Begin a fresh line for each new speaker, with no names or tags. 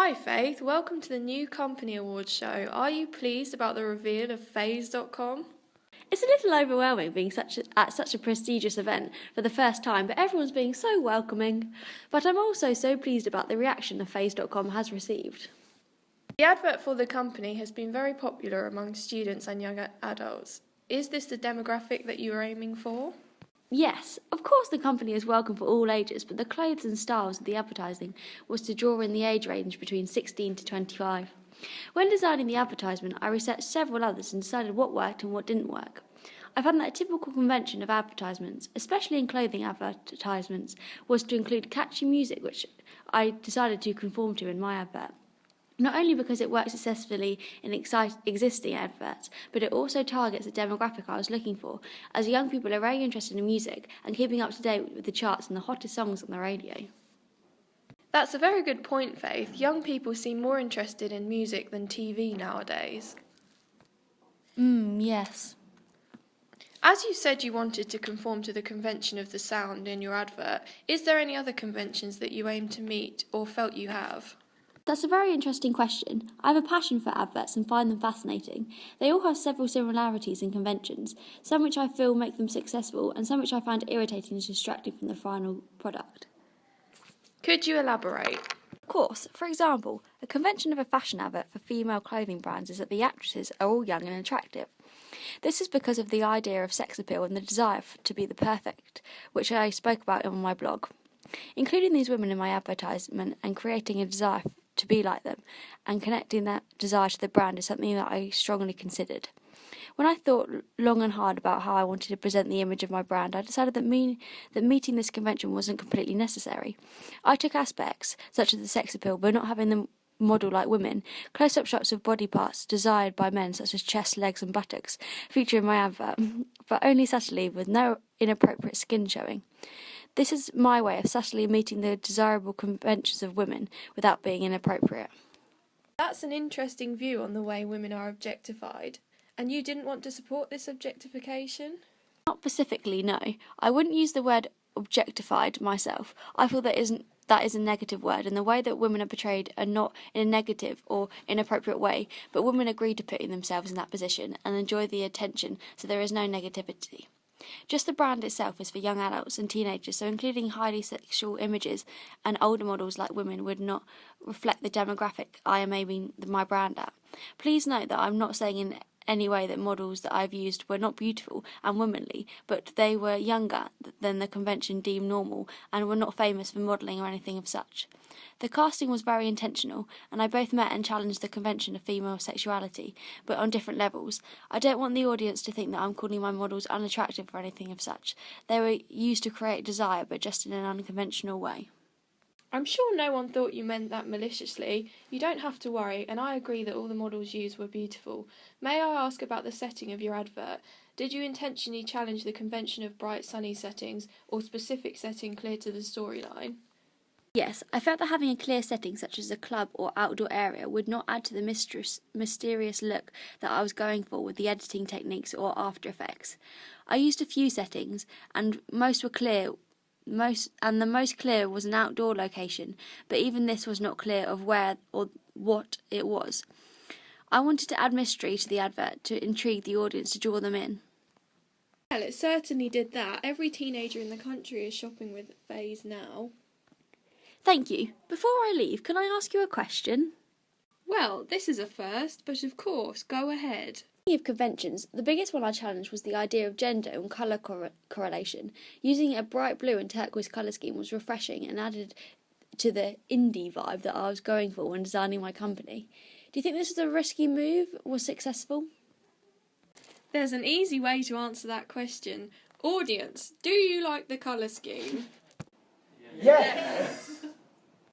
Hi Faith, welcome to the new Company Awards show. Are you pleased about the reveal of phase.com?
It's a little overwhelming being at such a prestigious event for the first time, but everyone's being so welcoming. But I'm also so pleased about the reaction the phase.com has received.
The advert for the company has been very popular among students and young adults. Is this the demographic that you are aiming for?
Yes, of course the company is welcome for all ages, but the clothes and styles of the advertising was to draw in the age range between 16 to 25. When designing the advertisement, I researched several others and decided what worked and what didn't work. I found that a typical convention of advertisements, especially in clothing advertisements, was to include catchy music, which I decided to conform to in my advert. Not only because it works successfully in existing adverts, but it also targets the demographic I was looking for, as young people are very interested in music and keeping up to date with the charts and the hottest songs on the radio.
That's a very good point, Faith. Young people seem more interested in music than TV nowadays.
Yes.
As you said you wanted to conform to the convention of the sound in your advert, is there any other conventions that you aim to meet or felt you have?
That's a very interesting question. I have a passion for adverts and find them fascinating. They all have several similarities and conventions, some which I feel make them successful and some which I find irritating and distracting from the final product.
Could you elaborate?
Of course. For example, a convention of a fashion advert for female clothing brands is that the actresses are all young and attractive. This is because of the idea of sex appeal and the desire to be the perfect, which I spoke about on my blog. Including these women in my advertisement and creating a desire to be like them and connecting that desire to the brand is something that I strongly considered. When I thought long and hard about how I wanted to present the image of my brand, I decided that meeting this convention wasn't completely necessary. I took aspects, such as the sex appeal, but not having them model like women, close-up shots of body parts desired by men, such as chest, legs and buttocks, feature in my advert, but only subtly with no inappropriate skin showing. This is my way of subtly meeting the desirable conventions of women without being inappropriate.
That's an interesting view on the way women are objectified. And you didn't want to support this objectification?
Not specifically, no. I wouldn't use the word objectified myself. I feel that is a negative word, and the way that women are portrayed are not in a negative or inappropriate way, but women agree to putting themselves in that position and enjoy the attention, so there is no negativity. Just the brand itself is for young adults and teenagers, so including highly sexual images and older models like women would not reflect the demographic I am aiming my brand at. Please note that I'm not saying in any way that models that I've used were not beautiful and womanly, but they were younger than the convention deemed normal and were not famous for modelling or anything of such. The casting was very intentional, and I both met and challenged the convention of female sexuality, but on different levels. I don't want the audience to think that I'm calling my models unattractive or anything of such. They were used to create desire, but just in an unconventional way.
I'm sure no one thought you meant that maliciously. You don't have to worry, and I agree that all the models used were beautiful. May I ask about the setting of your advert? Did you intentionally challenge the convention of bright sunny settings or specific setting clear to the storyline?
Yes, I felt that having a clear setting such as a club or outdoor area would not add to the mysterious look that I was going for with the editing techniques or After Effects. I used a few settings, and most were clear. The most clear was an outdoor location, but even this was not clear of where or what it was. I wanted to add mystery to the advert to intrigue the audience to draw them in.
Well, it certainly did that. Every teenager in the country is shopping with Phase now.
Thank you. Before I leave, can I ask you a question?
Well, this is a first, but of course, go ahead.
Speaking of conventions, the biggest one I challenged was the idea of gender and colour correlation. Using a bright blue and turquoise colour scheme was refreshing and added to the indie vibe that I was going for when designing my company. Do you think this was a risky move or successful?
There's an easy way to answer that question. Audience, do you like the colour scheme?
Yes!